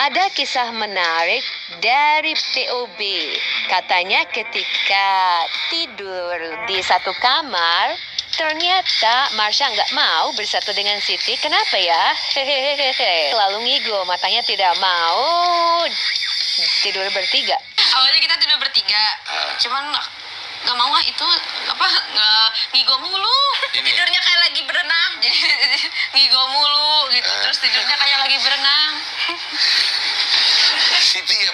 Ada kisah menarik dari POB. Katanya ketika tidur di satu kamar, ternyata Marsha nggak mau bersatu dengan Siti. Kenapa ya? Hehehe. Lalu ngigo, matanya tidak mau tidur bertiga. Awalnya kita tidur bertiga, cuman nggak mau itu ngigo mulu. Tidurnya kayak lagi berenang, jadi ngigo mulu gitu. Terus tidurnya kayak lagi berenang.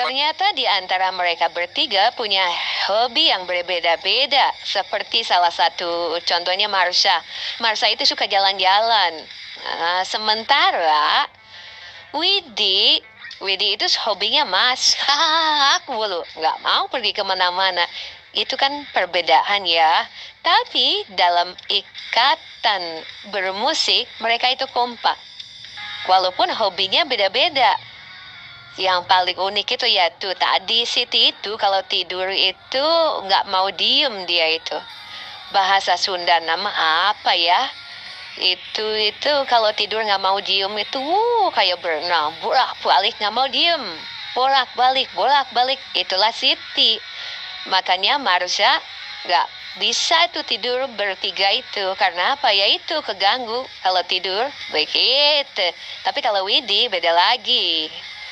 Ternyata di antara mereka bertiga punya hobi yang berbeda-beda. Seperti salah satu contohnya Marsha. Marsha itu suka jalan-jalan. Sementara Widi itu hobinya masak mulu. Nggak mau pergi kemana-mana. Itu kan perbedaan ya. Tapi dalam ikatan bermusik, mereka itu kompak. Walaupun hobinya beda-beda. Yang paling unik itu ya tuh tadi Siti itu kalau tidur itu nggak mau diem dia itu. Bahasa Sunda nama apa ya? Itu kalau tidur nggak mau diem itu kayak berenang bolak-balik nggak mau diem. Bolak-balik. Itulah Siti. Makanya Marsha nggak bisa itu tidur bertiga itu. Karena apa ya itu keganggu kalau tidur begitu. Tapi kalau Widi beda lagi.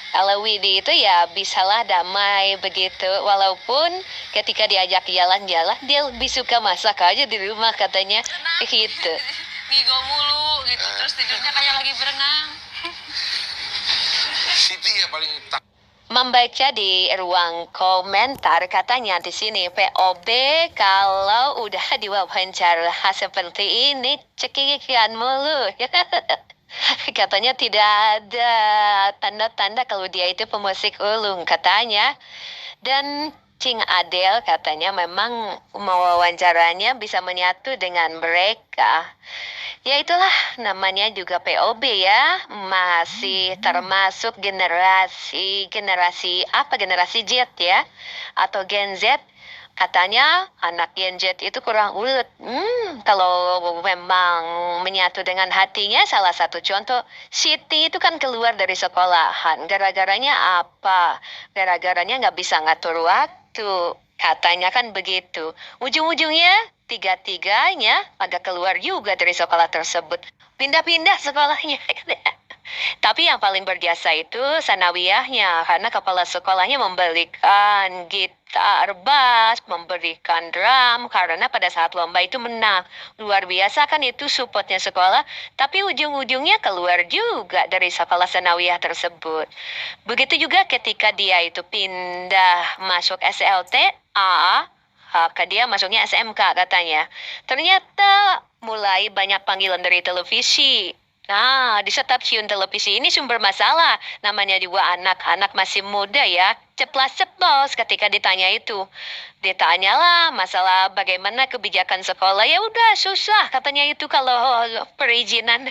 Kalau Widi itu ya bisalah damai begitu. Walaupun ketika diajak jalan-jalan dia lebih suka masak aja di rumah katanya. Gitu. Ngigo mulu gitu. Terus tidurnya kayak lagi berenang. Siti ya paling Membaca di ruang komentar katanya di sini POB kalau udah diwawancara seperti ini cekikian mulu. Katanya tidak ada tanda-tanda kalau dia itu pemusik ulung katanya. Dan Cing Adel katanya memang mewawancaranya bisa menyatu dengan mereka. Ya itulah namanya juga POB ya. Masih termasuk generasi Z ya. Atau Gen Z. Katanya anak Gen Z itu kurang ulet. Kalau memang menyatu dengan hatinya, salah satu contoh, Siti itu kan keluar dari sekolahan. Gara-garanya apa? Gara-garanya nggak bisa ngatur waktu. Katanya kan begitu. Ujung-ujungnya, tiga-tiganya agak keluar juga dari sekolah tersebut. Pindah-pindah sekolahnya. Tapi yang paling berjasa itu sanawiyahnya, karena kepala sekolahnya membelikan gitar bass, memberikan drum, karena pada saat lomba itu menang. Luar biasa kan itu supportnya sekolah, tapi ujung-ujungnya keluar juga dari sekolah sanawiyah tersebut. Begitu juga ketika dia itu pindah masuk SLTA, dia masuknya SMK katanya. Ternyata mulai banyak panggilan dari televisi. Nah, di stasiun televisi ini sumber masalah. Namanya juga anak-anak masih muda ya. Ceplas-ceplos ketika ditanya itu. Ditanyalah masalah bagaimana kebijakan sekolah. Ya udah susah katanya itu kalau perizinan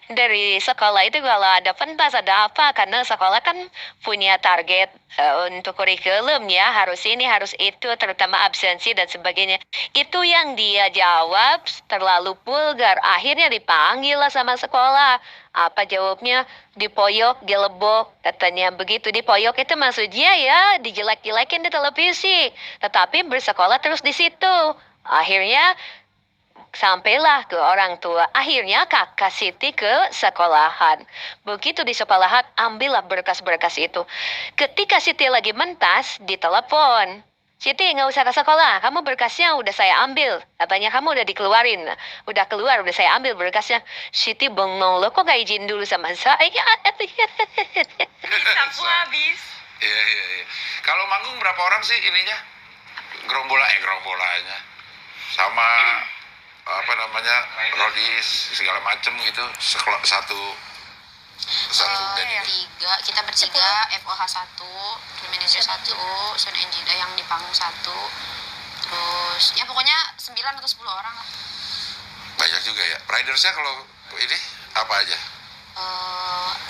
dari sekolah itu kalau ada pentas ada apa. Karena sekolah kan punya target untuk kurikulum ya. Harus ini, harus itu, terutama absensi dan sebagainya. Itu yang dia jawab terlalu vulgar. Akhirnya dipanggil lah sama sekolah. Apa jawabnya? Dipoyok, gelebok. Katanya begitu. Dipoyok itu maksudnya ya dijelek-jelekin di televisi. Tetapi bersekolah terus di situ. Akhirnya sampailah ke orang tua. Akhirnya kakak Siti ke sekolahan. Begitu di sekolahan, ambillah berkas-berkas itu. Ketika Siti lagi mentas, ditelepon. Siti nggak usah ke sekolah, kamu berkasnya udah saya ambil. Katanya kamu udah dikeluarin. Udah keluar, udah saya ambil berkasnya. Siti bengong, lo kok gak izin dulu sama saya? Sapu habis. Iya. Kalau manggung berapa orang sih ininya? Gerombolannya. Sama apa namanya? Rodis segala macem gitu. Satu Ya. Kita bertiga, FOH 1, tim manager 1, sound engineer yang di panggung 1. Terus ya pokoknya 9 atau 10 orang lah. banyak juga ya. Ridersnya kalau ini apa aja?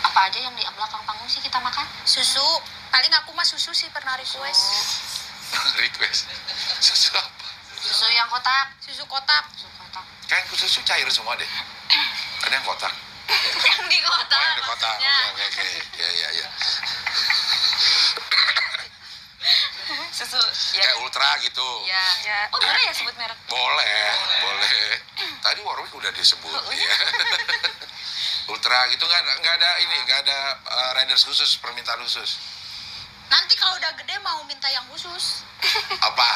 Apa aja yang di belakang panggung sih kita makan? Susu, paling aku mah susu sih pernah request. Request. Susu apa? Susu yang kotak. Susu kotak. Kan susu cair semua deh. Ada yang kotak. Yang di kotak. Oh, yang di kotak. maksudnya. Oke. Ya. Ultra gitu. Iya. Ya. Oh boleh ya sebut merek? Boleh. Tadi Warwick udah disebut. Ya. Ultra gitu nggak ada riders khusus, permintaan khusus. Nanti kalau udah gede mau minta yang khusus. Apa?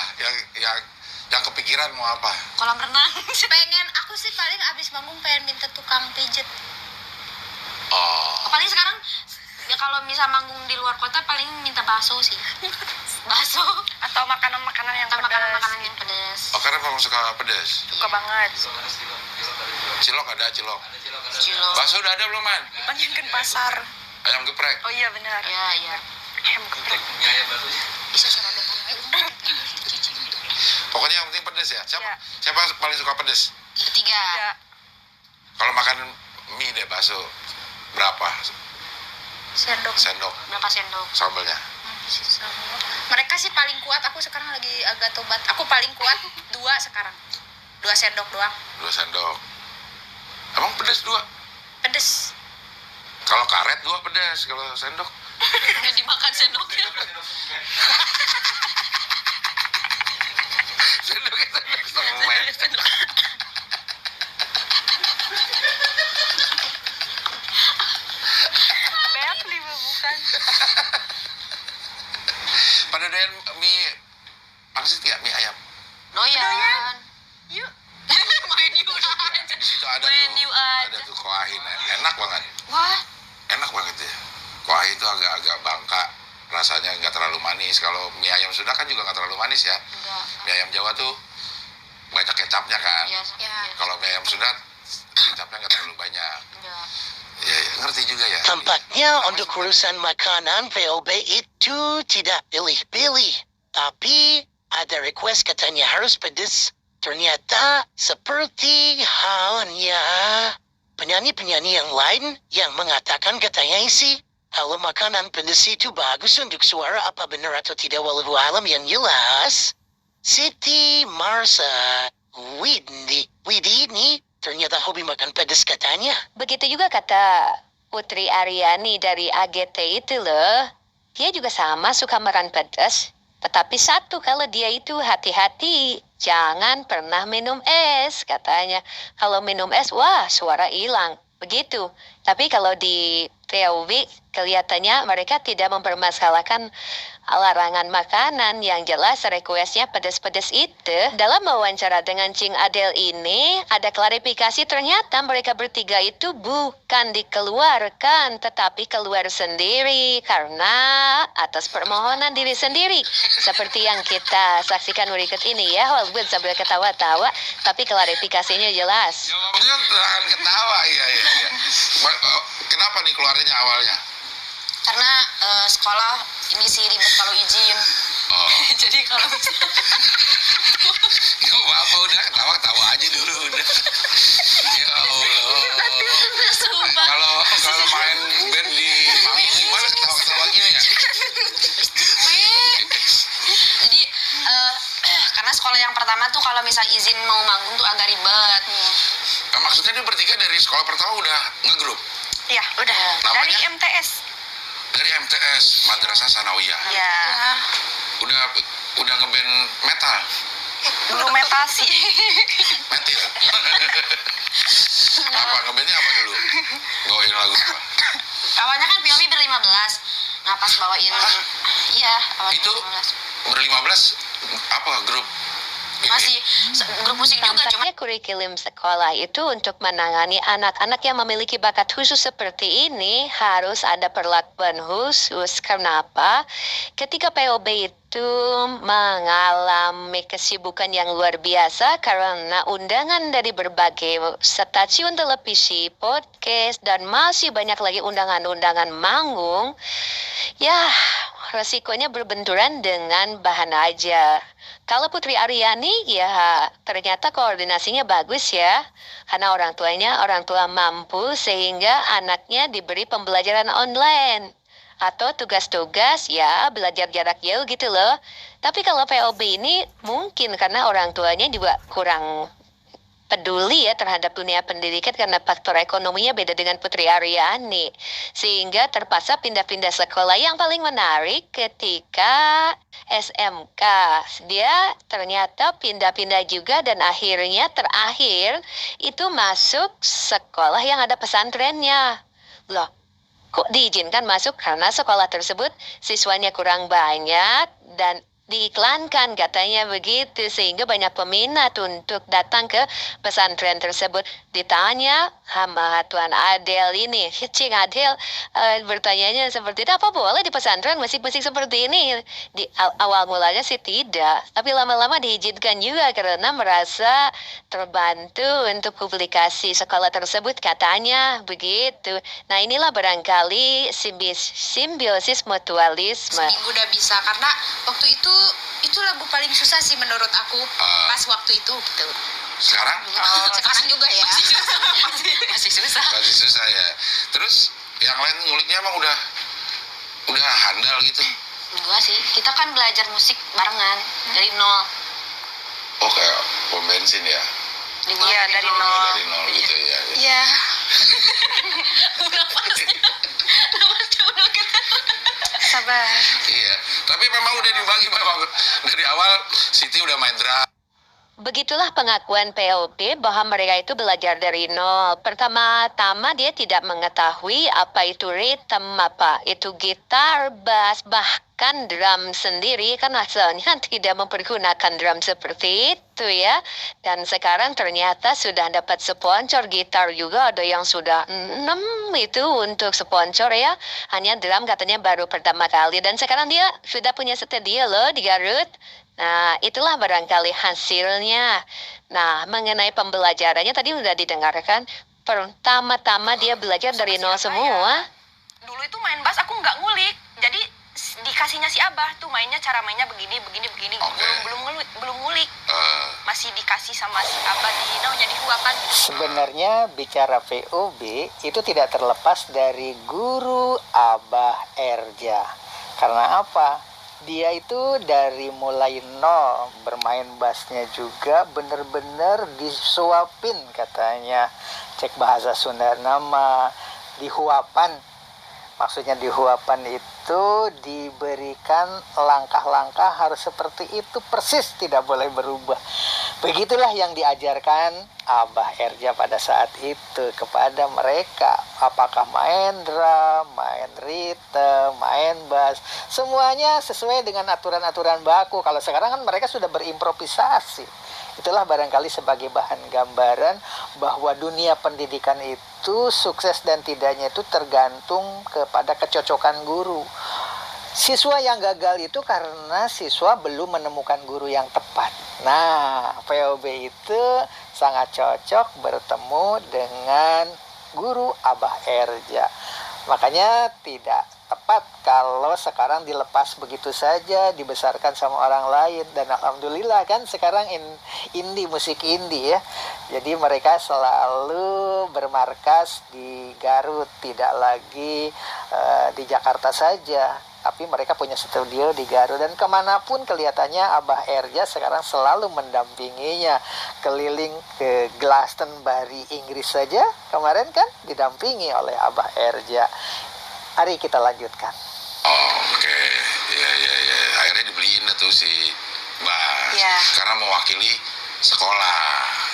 Yang kepikiran mau apa? Kolam renang. Pengen aku sih paling abis manggung pengen minta tukang pijet. Oh. Paling sekarang ya kalau misal manggung di luar kota paling minta bakso sih. Bakso Atau makanan-makanan yang atau pedas. makanan-makanan yang pedas. Oh, karena memang suka pedas. Suka banget. Cilok ada cilok. Cilok. Bakso udah ada belum, Man? Panjangkan pasar. Ayam geprek. Oh iya benar. Iya, iya. Ayam geprek. Bisa serabutan aja. Pokoknya yang penting pedas ya. Iya. Siapa paling suka pedas? Bertiga. Ya. Kalau makan mie deh bakso berapa Sendok. sendok Berapa sendok? sambelnya? Mereka sih paling kuat, aku sekarang lagi agak tobat. Aku paling kuat 2 sekarang. 2 sendok doang. 2 sendok. Emang pedas 2? Pedes. Kalau karet 2 pedas, kalau sendok Yang dimakan sendoknya. sendoknya sendok semen. Banyak nih bukan. Pada doyan mie pangsit ya, mie ayam. Doyan. Yuk. Main yuan. Di situ ada Main tuh, yuan. ada tuh kuahin, enak banget. Wah. Enak banget ya. Kuah itu agak-agak bangka, rasanya nggak terlalu manis. Kalau mie ayam Sunda kan juga nggak terlalu manis ya. Enggak. Mie ayam Jawa tuh banyak kecapnya kan. Iya. Ya. Kalau mie ayam Sunda kecapnya nggak terlalu banyak. Enggak. Ya, ngerti juga ya. Tampaknya untuk urusan makanan POB itu tidak pilih-pilih. Tapi ada request katanya harus pedas. Ternyata seperti halnya penyanyi-penyanyi yang lain yang mengatakan katanya sih kalau makanan pedas itu bagus untuk suara, apa benar atau tidak walau alam yang jelas. Siti Marsa Widi ini ternyata hobi makan pedas katanya. Begitu juga kata Putri Aryani dari AGT itu loh. Dia juga sama suka makan pedas. Tetapi satu, kalau dia itu hati-hati. Jangan pernah minum es katanya. Kalau minum es, wah suara hilang. Begitu. Tapi kalau di POV kelihatannya mereka tidak mempermasalahkan larangan makanan, yang jelas requestnya pedas-pedas itu. Dalam wawancara dengan Cing Adel ini ada klarifikasi, ternyata mereka bertiga itu bukan dikeluarkan tetapi keluar sendiri karena atas permohonan diri sendiri, seperti yang kita saksikan berikut ini ya, walaupun sambil ketawa-tawa tapi klarifikasinya jelas. Jawabnya jangan ketawa, iya. Kenapa dikeluarinnya awalnya? Karena sekolah ini sih ribet kalau izin. Oh, Jadi kalau ya apa udah ketawa aja dulu udah. Ya Allah. sumpah. Kalau main band di panggung gimana ketawa gini ya? Jadi karena sekolah yang pertama tuh kalau misal izin mau manggung tuh agak ribet. Nah, maksudnya dia bertiga dari sekolah pertama udah ngegrup? Ya, udah. Namanya? Dari MTS. Dari MTS, Madrasah Sanawiyah. Ya. Udah ngeband metal, Belum metal sih. metil. Apa ngebandnya apa dulu? Bawain lagu apa? Awalnya kan POV ber-15. Nah pas bawain iya awalnya Itu 15. ber-15 apa grup? Ini? Masih grup musik juga cuma Tampaknya kurikulum sekolah itu untuk menangani anak-anak yang memiliki bakat khusus seperti ini harus ada perlakuan khusus. Kenapa? Ketika POB itu mengalami kesibukan yang luar biasa karena undangan dari berbagai stasiun televisi, podcast, dan masih banyak lagi undangan-undangan manggung, ya resikonya berbenturan dengan bahan aja. Kalau Putri Aryani ya ternyata koordinasinya bagus ya. Karena orang tua mampu sehingga anaknya diberi pembelajaran online. Atau tugas-tugas ya belajar jarak jauh gitu loh. Tapi kalau POB ini mungkin karena orang tuanya juga kurang peduli ya terhadap dunia pendidikan karena faktor ekonominya beda dengan Putri Aryani. Sehingga terpaksa pindah-pindah sekolah. Yang paling menarik ketika SMK. Dia ternyata pindah-pindah juga dan akhirnya terakhir itu masuk sekolah yang ada pesantrennya. Loh, kok diizinkan masuk karena sekolah tersebut siswanya kurang banyak dan diiklankan katanya begitu sehingga banyak peminat untuk datang ke pesantren tersebut. Ditanya sama Tuan Adel ini, Cing Adel bertanyanya seperti itu, apa boleh di pesantren musik-musik seperti ini? Di awal mulanya sih tidak, tapi lama-lama diizinkan juga karena merasa terbantu untuk publikasi sekolah tersebut katanya begitu. Nah inilah barangkali simbiosis mutualisme. Seminggu udah bisa karena waktu itu lagu paling susah sih menurut aku pas waktu itu gitu. Sekarang? Sekarang juga ya. Masih susah. Masih susah ya. Terus yang lain nguliknya emang udah handal gitu. Enggak sih, kita kan belajar musik barengan dari nol. Oh kayak pom bensin ya? Iya, dari nol. Dari nol gitu ya. Iya. Udah pasti. Udah kita. Sabar. Iya. Tapi memang udah dibagi memang dari awal Siti udah main drum. Begitulah pengakuan POB bahwa mereka itu belajar dari nol. Pertama-tama dia tidak mengetahui apa itu ritme, apa itu gitar, bass, bahkan drum sendiri kan asalnya tidak mempergunakan drum seperti itu ya. Dan sekarang ternyata sudah dapat sponsor gitar juga, ada yang sudah 6 itu untuk sponsor ya. Hanya drum katanya baru pertama kali dan sekarang dia sudah punya studio loh di Garut. Nah, itulah barangkali hasilnya. Nah, mengenai pembelajarannya tadi sudah didengarkan. Pertama-tama dia belajar dari nol semua. Dulu itu main bass aku nggak ngulik. Jadi dikasihnya si Abah tuh mainnya, cara mainnya begini. Oke. Belum ngulik. Masih dikasih sama si Abah di jadi huapan. Sebenarnya bicara POB itu tidak terlepas dari guru Abah Erja. Karena apa? Dia itu dari mulai nol bermain bassnya juga benar-benar disuapin katanya. Cek bahasa Sunda nama dihuapan. Maksudnya dihuapan itu diberikan langkah-langkah harus seperti itu persis, tidak boleh berubah. Begitulah yang diajarkan Abah Erja pada saat itu kepada mereka. Apakah main drum, main ritme, main bass, semuanya sesuai dengan aturan-aturan baku. Kalau sekarang kan mereka sudah berimprovisasi. Itulah barangkali sebagai bahan gambaran bahwa dunia pendidikan itu sukses dan tidaknya itu tergantung kepada kecocokan guru. Siswa yang gagal itu karena siswa belum menemukan guru yang tepat. Nah, POB itu sangat cocok bertemu dengan guru Abah Erja. Makanya tidak tepat kalau sekarang dilepas begitu saja, dibesarkan sama orang lain. Dan alhamdulillah kan sekarang indie, musik indie ya. Jadi mereka selalu bermarkas di Garut, tidak lagi di Jakarta saja. Tapi mereka punya studio di Garut. Dan kemanapun kelihatannya Abah Erja sekarang selalu mendampinginya. Keliling ke Glastonbury, Inggris saja kemarin kan didampingi oleh Abah Erja. Mari kita lanjutkan. Oh, oke. Ya. Akhirnya dibeliin tuh si bass. Iya. Karena mewakili sekolah.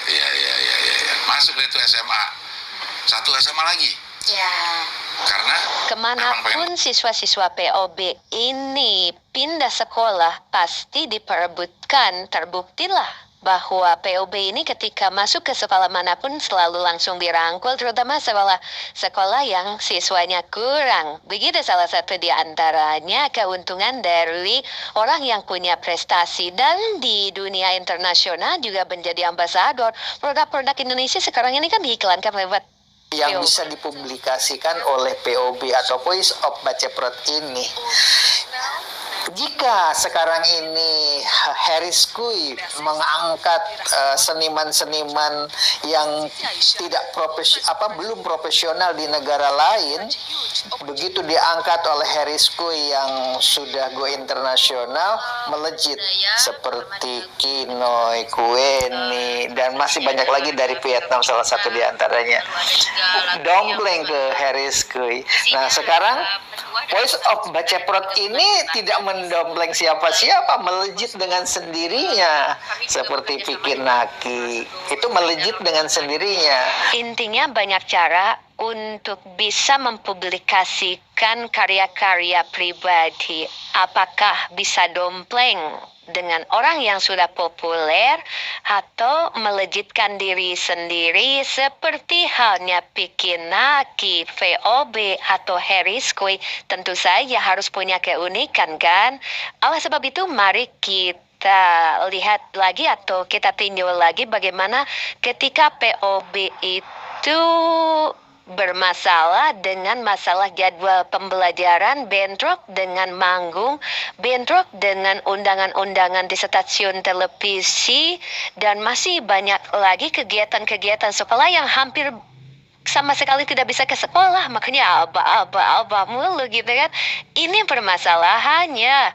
Iya. Masuk deh tuh SMA. Satu SMA lagi. Ya. Karena Kemanapun siswa-siswa POB ini pindah sekolah pasti diperebutkan. Terbuktilah bahwa POB ini ketika masuk ke sekolah manapun selalu langsung dirangkul, terutama sekolah yang siswanya kurang. Begitu salah satu di antaranya keuntungan dari orang yang punya prestasi. Dan di dunia internasional juga menjadi ambasador. Produk-produk Indonesia sekarang ini kan diiklankan lewat yang bisa dipublikasikan oleh POB atau Voice of Baceprot ini. Jika sekarang ini Harris Kui mengangkat seniman-seniman yang belum profesional di negara lain, begitu diangkat oleh Harris Kui yang sudah go internasional, melejit seperti Kinoy, Kueni, dan masih banyak lagi dari Vietnam, salah satu di antaranya. Dompleng ke Harris Kui. Nah, sekarang Voice of Baceprot ini tidak mendompleng siapa-siapa, melejit dengan sendirinya seperti Fikir Naki. Itu melejit dengan sendirinya. Intinya banyak cara untuk bisa mempublikasikan karya-karya pribadi. Apakah bisa dompleng dengan orang yang sudah populer atau melejitkan diri sendiri seperti halnya Fikir Naki, VOB atau Harris Kui? Tentu saja harus punya keunikan kan? Oleh sebab itu mari kita lihat lagi atau kita tinjau lagi bagaimana ketika POB itu bermasalah dengan masalah jadwal pembelajaran, bentrok dengan manggung, bentrok dengan undangan-undangan di stasiun televisi, dan masih banyak lagi kegiatan-kegiatan sekolah yang hampir sama sekali tidak bisa ke sekolah, makanya abah mulu gitu kan. Ini permasalahannya.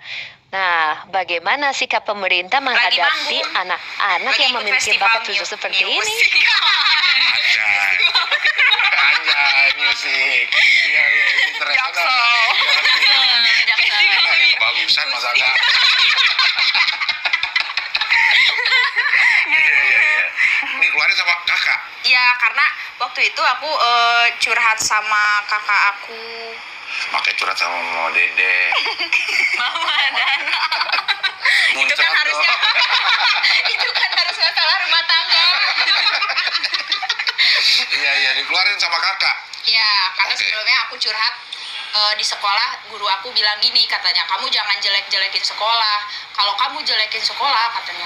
Nah, bagaimana sikap pemerintah menghadapi anak-anak yang memiliki bakat khusus seperti ini? Anjay, musik. Iya, internasional. Bagusan masa enggak? Iya. Ini keluarin sama kakak. Ya, karena waktu itu aku curhat sama kakak aku. Pakai curhat sama Mama Dede. Mama dan Itu kan harusnya itu kan harus masalah rumah tangga. Iya, dikeluarin sama kakak. Ya, karena Oke. sebelumnya aku curhat di sekolah, guru aku bilang gini, katanya, kamu jangan jelek-jelekin sekolah. Kalau kamu jelekin sekolah, katanya,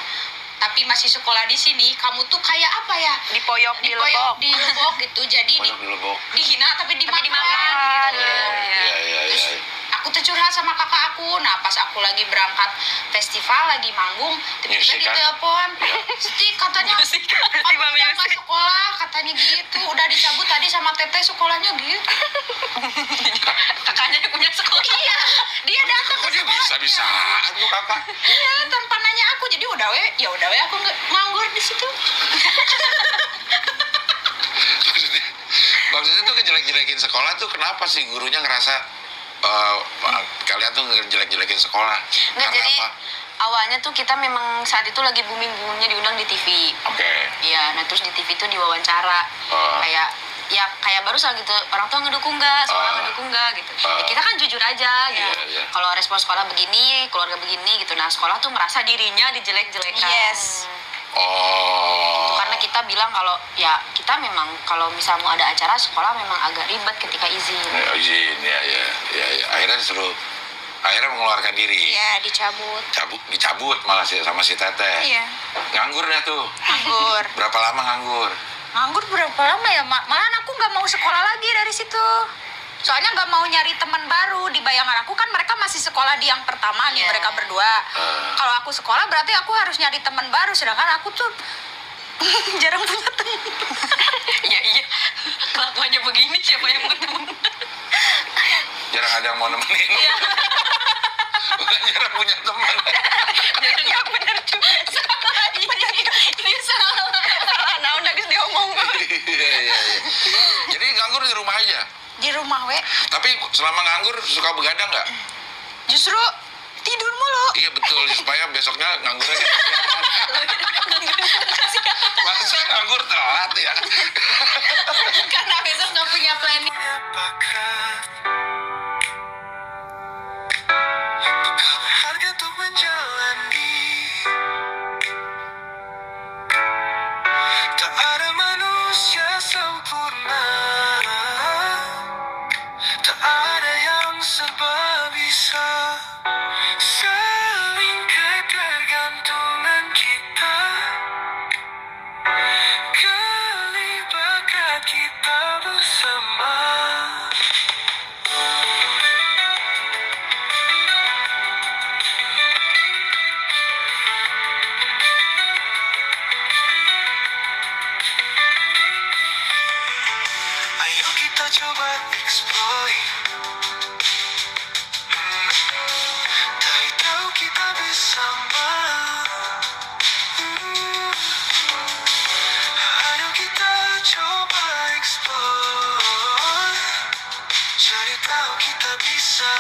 tapi masih sekolah di sini, kamu tuh kayak apa ya? Dipoyok di lebok. Di lebok gitu. Jadi Banyak di Lebok. dihina tapi dimakan. Gitu. Terus aku tuh curhat sama kakak aku. Nah, pas aku lagi berangkat festival, lagi manggung, tiba-tiba Music, kan? ditelepon. Siti, katanya kamu udah nggak sekolah, katanya gitu. Udah dicabut tadi sama teteh sekolahnya gitu. kakaknya punya sekolah. Iya, dia datang Kok ke dia sekolahnya. bisa-bisaan tuh kakak? Iya, tanpa nanya aku. Jadi udah we aku nganggur di situ. Maksudnya tuh ngejelek-jelekin sekolah tuh kenapa sih gurunya ngerasa kalian tuh ngejelek-jelekin sekolah? Nggak, Karena jadi apa? awalnya tuh kita memang saat itu lagi booming-boomingnya diundang di TV. Oke. Iya, nah terus di TV tuh diwawancara. Kayak barusan gitu, orang tua ngedukung nggak, sekolah ngedukung nggak gitu. Ya kita kan jujur aja gitu. Iya. Kalau respon sekolah begini, keluarga begini gitu. Nah sekolah tuh merasa dirinya dijelek-jelekan. Yes. Oh. Itu karena kita bilang kalau ya kita memang kalau misal mau ada acara sekolah memang agak ribet ketika izin. Ya, izin, ya. Akhirnya akhirnya mengeluarkan diri. Iya, dicabut. Dicabut malah sama si Teteh. Iya. Nganggur dah tuh. Nganggur. Berapa lama nganggur? Nganggur berapa lama ya, malahan aku nggak mau sekolah lagi dari situ. Soalnya nggak mau nyari teman baru. Di bayangan aku kan mereka masih sekolah di yang pertama nih, mereka berdua. Kalau aku sekolah berarti aku harus nyari teman baru, sedangkan aku tuh jarang punya teman. Iya. Kelakuannya begini siapa yang mau temen? Jarang ada yang mau nemenin. Bukan jarang punya teman. Iya benar juga. Ini salah. Nah udah guys diomong. Iya. Jadi nganggur di rumah aja. Di rumah Tapi selama nganggur suka begadang nggak? justru tidur mulu. Iya betul, supaya besoknya nganggurnya masa nganggur telat ya? Karena besok nggak punya planning. Harga untuk menjalani, tak ada manusia sempurna, tak ada yang serba bisa. Saling ketergantungan kita, kali bakat kita bersama. bersama. Ayo kita coba explore, cari tahu kita bisa